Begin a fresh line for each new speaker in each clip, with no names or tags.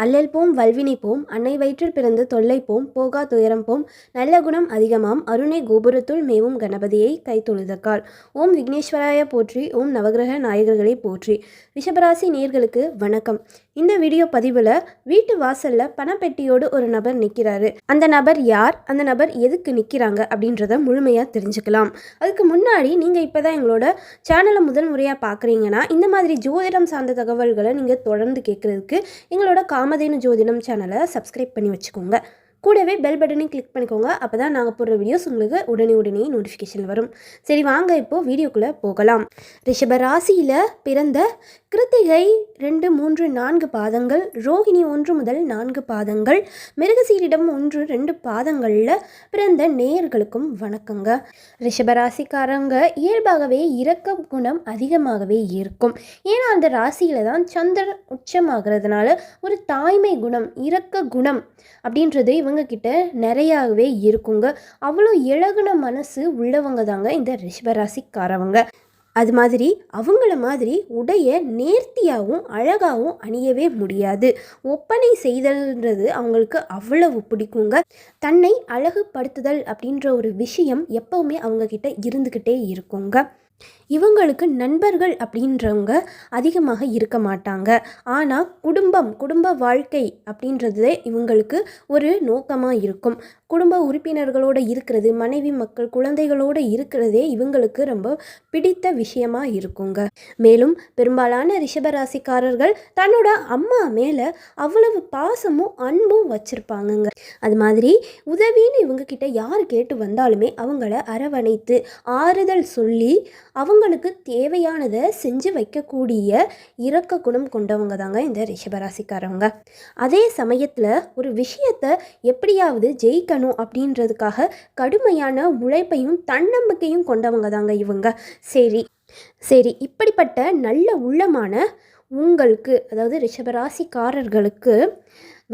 அல்லல் போம் வல்வினை போம் அன்னை வயிற்றில் பிறந்து தொல்லை போம் போகா துயரம் போம் நல்ல குணம் அதிகமாம் அருணை கோபுரத்துள் மேவும் கணபதியை கை தொழுதக்கால். ஓம் விக்னேஸ்வராய போற்றி. ஓம் நவகிரக நாயகர்களை போற்றி. ரிஷபராசி நேர்களுக்கு வணக்கம். இந்த வீடியோ பதிவில் வீட்டு வாசலில் பணப்பெட்டியோடு ஒரு நபர் நிற்கிறாரு. அந்த நபர் யார், அந்த நபர் எதுக்கு நிற்கிறாங்க அப்படின்றத முழுமையாக தெரிஞ்சுக்கலாம். அதுக்கு முன்னாடி நீங்கள் இப்போ தான் எங்களோட சேனலை முதல் முறையாக பார்க்குறீங்கன்னா இந்த மாதிரி ஜோதிடம் சார்ந்த தகவல்களை நீங்கள் தொடர்ந்து கேட்குறதுக்கு எங்களோட காமதேனு ஜோதிடம் சேனலை சப்ஸ்கிரைப் பண்ணி வச்சுக்கோங்க. கூடவே பெல் பட்டனை கிளிக் பண்ணிக்கோங்க. அப்போ தான் நாங்கள் போடுற வீடியோஸ் உங்களுக்கு உடனே நோட்டிஃபிகேஷன் வரும். சரி வாங்க இப்போது வீடியோக்குள்ளே போகலாம். ரிஷப ராசியில் பிறந்த கிருத்திகை 2, 3, 4 பாதங்கள், ரோஹிணி 1 முதல் 4 பாதங்கள், மிருகசீரிடம் 1, 2 பாதங்களில் பிறந்த நேயர்களுக்கும் வணக்கங்க. ரிஷபராசிக்காரங்க இயல்பாகவே இரக்க குணம் அதிகமாகவே இருக்கும். ஏன்னா அந்த ராசியில் தான் சந்திரன் உச்சமாகிறதுனால ஒரு தாய்மை குணம், இரக்க குணம் அப்படின்றது இவங்க கிட்ட நிறையாகவே இருக்குங்க. அவ்வளோ இழகுன மனசு உள்ளவங்க தாங்க இந்த ரிஷபராசிக்காரவங்க. அது மாதிரி அவங்கள மாதிரி உடைய நேர்த்தியாகவும் அழகாகவும் அணியவே முடியாது. ஒப்பனை செய்தல்ன்றது அவங்களுக்கு அவ்வளவு பிடிக்குங்க. தன்னை அழகுபடுத்துதல் அப்படின்ற ஒரு விஷயம் எப்பவுமே அவங்கக்கிட்ட இருந்துக்கிட்டே இருக்குங்க. இவங்களுக்கு நண்பர்கள் அப்படின்றவங்க அதிகமாக இருக்க மாட்டாங்க. ஆனால் குடும்ப வாழ்க்கை அப்படின்றதே இவங்களுக்கு ஒரு நோக்கமாக இருக்கும். குடும்ப உறுப்பினர்களோடு இருக்கிறது, மனைவி மக்கள் குழந்தைகளோடு இருக்கிறதே இவங்களுக்கு ரொம்ப பிடித்த விஷயமா இருக்குங்க. மேலும் பெரும்பாலான ரிஷபராசிக்காரர்கள் தன்னோட அம்மா மேலே அவ்வளவு பாசமும் அன்பும் வச்சுருப்பாங்கங்க. அது மாதிரி உதவின்னு இவங்க கிட்ட யார் கேட்டு வந்தாலுமே அவங்கள அரவணைத்து ஆறுதல் சொல்லி அவங்களுக்கு தேவையானதை செஞ்சு வைக்கக்கூடிய இரக்க குணம் கொண்டவங்க தாங்க இந்த ரிஷபராசிக்காரவங்க. அதே சமயத்தில் ஒரு விஷயத்தை எப்படியாவது ஜெயிக்கணும் அப்படின்றதுக்காக கடுமையான உழைப்பையும் தன்னம்பிக்கையும் கொண்டவங்க தாங்க இவங்க. சரி இப்படிப்பட்ட நல்ல உள்ளமான உங்களுக்கு, அதாவது ரிஷபராசிக்காரர்களுக்கு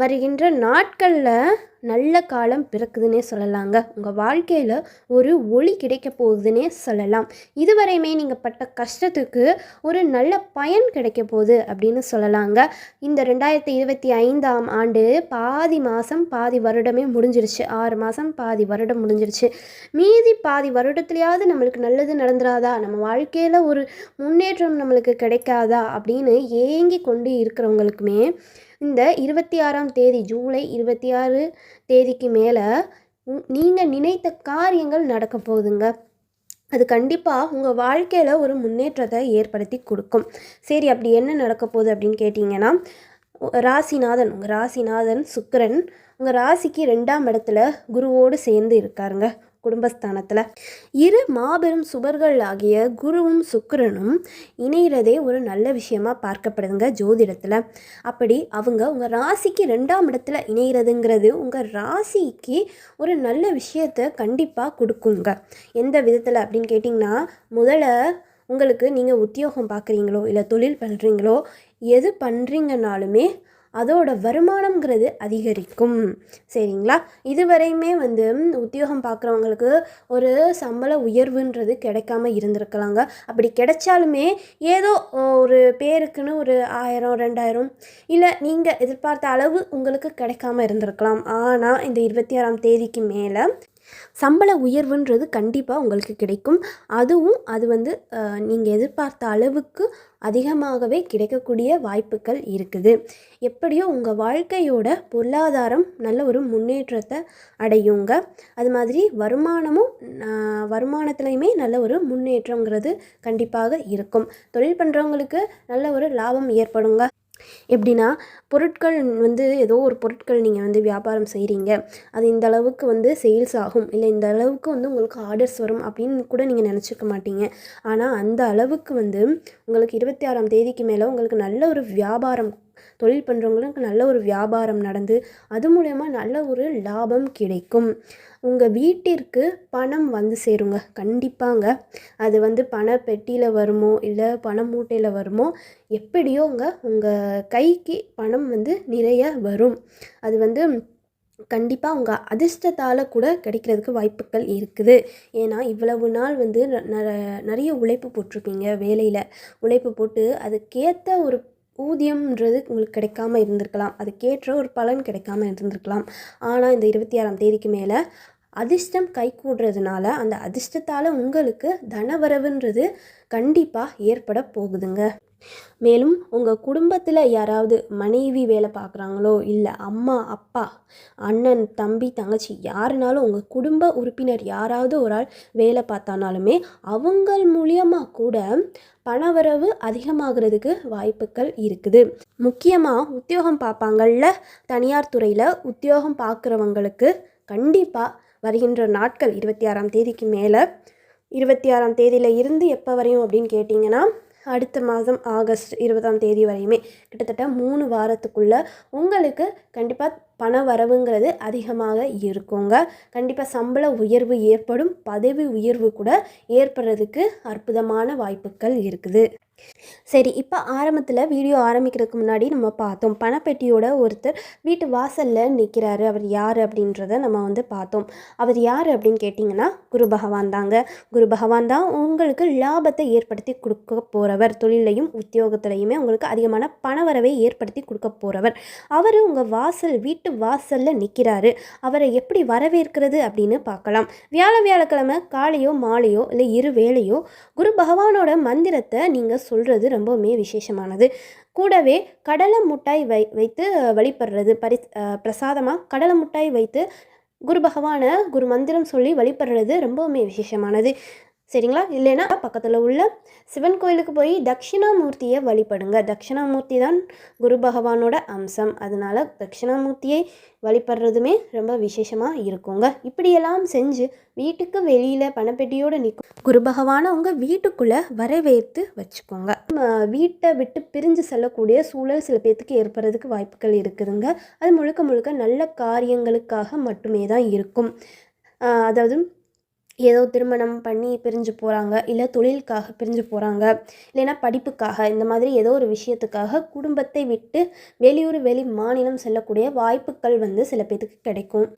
வருகின்ற நாட்களில் நல்ல காலம் பிறக்குதுன்னே சொல்லலாங்க. உங்கள் வாழ்க்கையில் ஒரு ஒளி கிடைக்க போகுதுன்னே சொல்லலாம். இதுவரையுமே நீங்கள் பட்ட கஷ்டத்துக்கு ஒரு நல்ல பயன் கிடைக்க போகுது அப்படின்னு சொல்லலாங்க. இந்த 2025ஆம் ஆண்டு பாதி மாதம் பாதி வருடமே முடிஞ்சிருச்சு. 6 மாதம் பாதி வருடம் முடிஞ்சிருச்சு. மீதி பாதி வருடத்துலையாவது நம்மளுக்கு நல்லது நடந்துராதா, நம்ம வாழ்க்கையில் ஒரு முன்னேற்றம் நம்மளுக்கு கிடைக்காதா அப்படின்னு ஏங்கி கொண்டு இருக்கிறவங்களுக்குமே இந்த 26ஆம் தேதி, ஜூலை 26 தேதிக்கு மேலே நீங்கள் நினைத்த காரியங்கள் நடக்க போகுதுங்க. அது கண்டிப்பாக உங்கள் வாழ்க்கையில் ஒரு முன்னேற்றத்தை ஏற்படுத்தி கொடுக்கும். சரி, அப்படி என்ன நடக்க போகுது அப்படின்னு கேட்டிங்கன்னா, உங்கள் ராசிநாதன் சுக்கிரன் உங்கள் ராசிக்கு 2ஆம் இடத்துல குருவோடு சேர்ந்து இருக்காருங்க, குடும்பஸ்தானத்தில். இரு மாபெரும் சுபர்கள் ஆகிய குருவும் சுக்கிரனும் இணைகிறதே ஒரு நல்ல விஷயமா பார்க்கப்படுதுங்க ஜோதிடத்தில். அப்படி அவங்க உங்கள் ராசிக்கு 2ஆம் இடத்துல இணைகிறதுங்கிறது உங்கள் ராசிக்கு ஒரு நல்ல விஷயத்தை கண்டிப்பாக கொடுக்குங்க. எந்த விதத்தில் அப்படின்னு கேட்டிங்கன்னா, முதல்ல உங்களுக்கு நீங்கள் உத்தியோகம் பார்க்குறீங்களோ இல்லை தொழில் பண்ணுறீங்களோ எது பண்ணுறீங்கனாலுமே அதோட வருமானம்ங்கிறது அதிகரிக்கும். சரிங்களா? இதுவரையுமே உத்தியோகம் பார்க்குறவங்களுக்கு ஒரு சம்பள உயர்வுன்றது கிடைக்காம இருந்திருக்கலாங்க. அப்படி கிடைச்சாலுமே ஏதோ ஒரு பேருக்குன்னு ஒரு 1000 2000 இல்லை நீங்கள் எதிர்பார்த்த அளவு உங்களுக்கு கிடைக்காம இருந்திருக்கலாம். ஆனால் இந்த 26ஆம் தேதிக்கு மேலே சம்பள உயர்வுன்றது கண்டிப்பாக உங்களுக்கு கிடைக்கும். அதுவும் அது நீங்கள் எதிர்பார்த்த அளவுக்கு அதிகமாகவே கிடைக்கக்கூடிய வாய்ப்புகள் இருக்குது. எப்படியோ உங்கள் வாழ்க்கையோட பொருளாதாரம் நல்ல ஒரு முன்னேற்றத்தை அடையுங்க. அது மாதிரி வருமானத்துலையுமே நல்ல ஒரு முன்னேற்றங்கிறது கண்டிப்பாக இருக்கும். தொழில் பண்ணுறவங்களுக்கு நல்ல ஒரு லாபம் ஏற்படுங்க. எப்படின்னா, பொருட்கள் ஏதோ ஒரு பொருட்கள் நீங்கள் வியாபாரம் செய்கிறீங்க, அது இந்த அளவுக்கு சேல்ஸ் ஆகும், இல்லை இந்த அளவுக்கு உங்களுக்கு ஆர்டர்ஸ் வரும் அப்படின்னு கூட நீங்கள் நினச்சிக்க மாட்டீங்க. ஆனால் அந்த அளவுக்கு உங்களுக்கு 26ஆம் தேதிக்கு மேலே உங்களுக்கு நல்ல ஒரு வியாபாரம், தொழில் பண்ணுறவங்களுக்கு நல்ல ஒரு வியாபாரம் நடந்து அது மூலமா நல்ல ஒரு லாபம் கிடைக்கும். உங்கள் வீட்டிற்கு பணம் சேருங்க கண்டிப்பாங்க. அது பண பெட்டியில் வருமோ இல்லை பண மூட்டையில் வருமோ, எப்படியோங்க உங்கள் கைக்கு பணம் நிறைய வரும். அது கண்டிப்பாக உங்கள் அதிர்ஷ்டத்தால் கூட கிடைக்கிறதுக்கு வாய்ப்புகள் இருக்குது. ஏன்னா இவ்வளவு நாள் நிறைய உழைப்பு போட்டிருப்பீங்க, வேலையில் உழைப்பு போட்டு அதுக்கேற்ற ஊதியம்ன்றது உங்களுக்கு கிடைக்காம இருந்திருக்கலாம், அதுக்கேற்ற ஒரு பலன் கிடைக்காம இருந்திருக்கலாம். ஆனால் இந்த 26ஆம் தேதிக்கு மேலே அதிர்ஷ்டம் கைகூடுறதுனால அந்த அதிர்ஷ்டத்தால் உங்களுக்கு தனவரவுன்றது கண்டிப்பாக ஏற்பட போகுதுங்க. மேலும் உங்கள் குடும்பத்தில் யாராவது மனைவி வேலை பார்க்குறாங்களோ, இல்லை அம்மா அப்பா அண்ணன் தம்பி தங்கச்சி யாருனாலும் உங்கள் குடும்ப உறுப்பினர் யாராவது ஒரு ஆள் வேலை பார்த்தானாலுமே அவங்கள் மூலியமாக கூட பணவரவு அதிகமாகிறதுக்கு வாய்ப்புகள் இருக்குது. முக்கியமாக உத்தியோகம் பார்ப்பாங்கள்ல, தனியார் துறையில் உத்தியோகம் பார்க்குறவங்களுக்கு கண்டிப்பாக வருகின்ற நாட்கள் 26ஆம் தேதிக்கு மேலே, 26ஆம் தேதியில் இருந்து எப்போ வரையும் அப்படின்னு கேட்டிங்கன்னா அடுத்த மாதம் ஆகஸ்ட் 20ஆம் தேதி வரையுமே கிட்டத்தட்ட 3 வாரத்துக்குள்ளே உங்களுக்கு கண்டிப்பாக பண வரவுங்கிறது அதிகமாக இருக்குங்க. கண்டிப்பாக சம்பள உயர்வு ஏற்படும், பதவி உயர்வு கூட ஏற்படுறதுக்கு அற்புதமான வாய்ப்புகள் இருக்குது. சரி, இப்போ ஆரம்பத்தில் வீடியோ ஆரம்பிக்கிறதுக்கு முன்னாடி நம்ம பார்த்தோம், பணப்பெட்டியோட ஒருத்தர் வீட்டு வாசலில் நிற்கிறாரு. அவர் யார் அப்படின்றத நம்ம பார்த்தோம். அவர் யார் அப்படின்னு கேட்டிங்கன்னா குரு பகவான் தாங்க. குரு பகவான் தான் உங்களுக்கு லாபத்தை ஏற்படுத்தி கொடுக்க போகிறவர். தொழிலையும் உத்தியோகத்திலையுமே உங்களுக்கு அதிகமான பணவரவை ஏற்படுத்தி கொடுக்க போகிறவர். அவர் உங்கள் வீட்டு வாசலில் நிற்கிறாரு. அவரை எப்படி வரவேற்கிறது அப்படின்னு பார்க்கலாம். வியாழக்கிழமை காலையோ மாலையோ இல்லை இரு வேளையோ குரு பகவானோட மந்திரத்தை நீங்கள் சொல்கிறது ரொம்பவுமே விசேஷமானது. கூடவே கடலை முட்டாய் வைத்து வழிபடுறது, பிரசாதமாக கடலை முட்டாய் வைத்து குரு பகவானை குரு மந்திரம் சொல்லி வழிபடுறது ரொம்பவுமே விசேஷமானது. சரிங்களா? இல்லைன்னா பக்கத்தில் உள்ள சிவன் கோயிலுக்கு போய் தட்சிணாமூர்த்தியை வழிபடுங்க. தட்சிணாமூர்த்தி தான் குரு பகவானோட அம்சம். அதனால் தட்சிணாமூர்த்தியை வழிபடுறதுமே ரொம்ப விசேஷமாக இருக்குங்க. இப்படியெல்லாம் செஞ்சு வீட்டுக்கு வெளியில் பணப்பெட்டியோடு நிற்கும் குரு பகவானை உங்கள் வீட்டுக்குள்ளே வரவேற்று வச்சுக்கோங்க. வீட்டை விட்டு பிரிஞ்சு செல்லக்கூடிய சூழல் சில பேர்த்துக்கு ஏற்படுறதுக்கு வாய்ப்புகள் இருக்குதுங்க. அது முழுக்க நல்ல காரியங்களுக்காக மட்டுமே தான் இருக்கும். அதாவது ஏதோ திருமணம் பண்ணி பிரிஞ்சு போகிறாங்க, இல்லை தொழிலுக்காக பிரிஞ்சு போகிறாங்க, இல்லைன்னா படிப்புக்காக, இந்த மாதிரி ஏதோ ஒரு விஷயத்துக்காக குடும்பத்தை விட்டு வெளி மாநிலம் செல்லக்கூடிய வாய்ப்புகள் சில பேருக்கு கிடைக்கும்.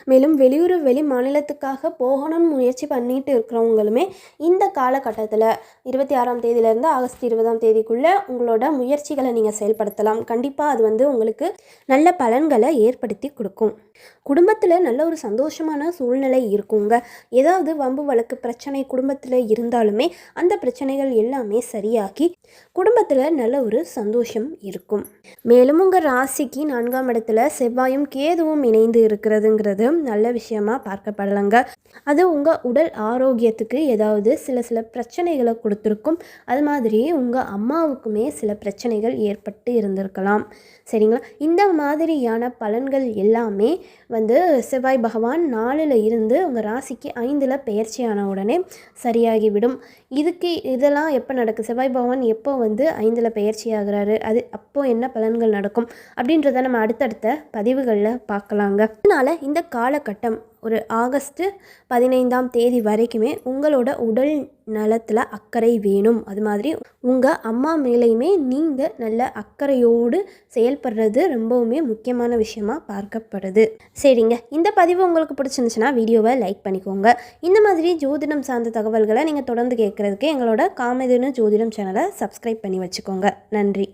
மேலும் வெளி மாநிலத்துக்காக போகணும்னு முயற்சி பண்ணிட்டு இருக்கிறவங்களுமே இந்த காலகட்டத்தில் 26ஆம் தேதியிலேருந்து ஆகஸ்ட் 20ஆம் தேதிக்குள்ளே உங்களோட முயற்சிகளை நீங்கள் செயல்படுத்தலாம். கண்டிப்பாக அது உங்களுக்கு நல்ல பலன்களை ஏற்படுத்தி கொடுக்கும். குடும்பத்தில் நல்ல ஒரு சந்தோஷமான சூழ்நிலை இருக்குங்க. ஏதாவது வம்பு வழக்கு பிரச்சனை குடும்பத்தில் இருந்தாலுமே அந்த பிரச்சனைகள் எல்லாமே சரியாக்கி குடும்பத்தில் நல்ல ஒரு சந்தோஷம் இருக்கும். மேலும் உங்கள் ராசிக்கு 4ஆம் இடத்துல செவ்வாயும் கேதுவும் இணைந்து இருக்கிறதுங்கிறது நல்ல விஷயமா பார்க்கப்படலைங்க. அது உங்கள் உடல் ஆரோக்கியத்துக்கு ஏதாவது சில பிரச்சனைகளை கொடுத்துருக்கும். அது மாதிரி உங்கள் அம்மாவுக்குமே சில பிரச்சனைகள் ஏற்பட்டு இருந்திருக்கலாம். சரிங்களா? இந்த மாதிரியான பலன்கள் எல்லாமே செவ்வாய் பகவான் 4ல் இருந்து உங்கள் ராசிக்கு 5ல் பெயர்ச்சியான உடனே சரியாகிவிடும். இதெல்லாம் எப்போ நடக்கும், செவ்வாய் பகவான் எப்போ 5ல் பெயர்ச்சி ஆகிறாரு, அது அப்போ என்ன பலன்கள் நடக்கும் அப்படின்றத நம்ம அடுத்தடுத்த பதிவுகளில் பார்க்கலாங்க. அதனால் இந்த காலகட்டம் ஒரு ஆகஸ்ட் 15ஆம் தேதி வரைக்குமே உங்களோட உடல் நலத்தில் அக்கறை வேணும். அது மாதிரி உங்கள் அம்மா மேலேயுமே நீங்கள் நல்ல அக்கறையோடு செயல்படுறது ரொம்பவுமே முக்கியமான விஷயமா பார்க்கப்படுது. சரிங்க, இந்த பதிவு உங்களுக்கு பிடிச்சிருந்துச்சுன்னா வீடியோவை லைக் பண்ணிக்கோங்க. இந்த மாதிரி ஜோதிடம் சார்ந்த தகவல்களை நீங்கள் தொடர்ந்து கேட்குறதுக்கு எங்களோட காமதேனு ஜோதிடம் சேனலை சப்ஸ்கிரைப் பண்ணி வச்சுக்கோங்க. நன்றி.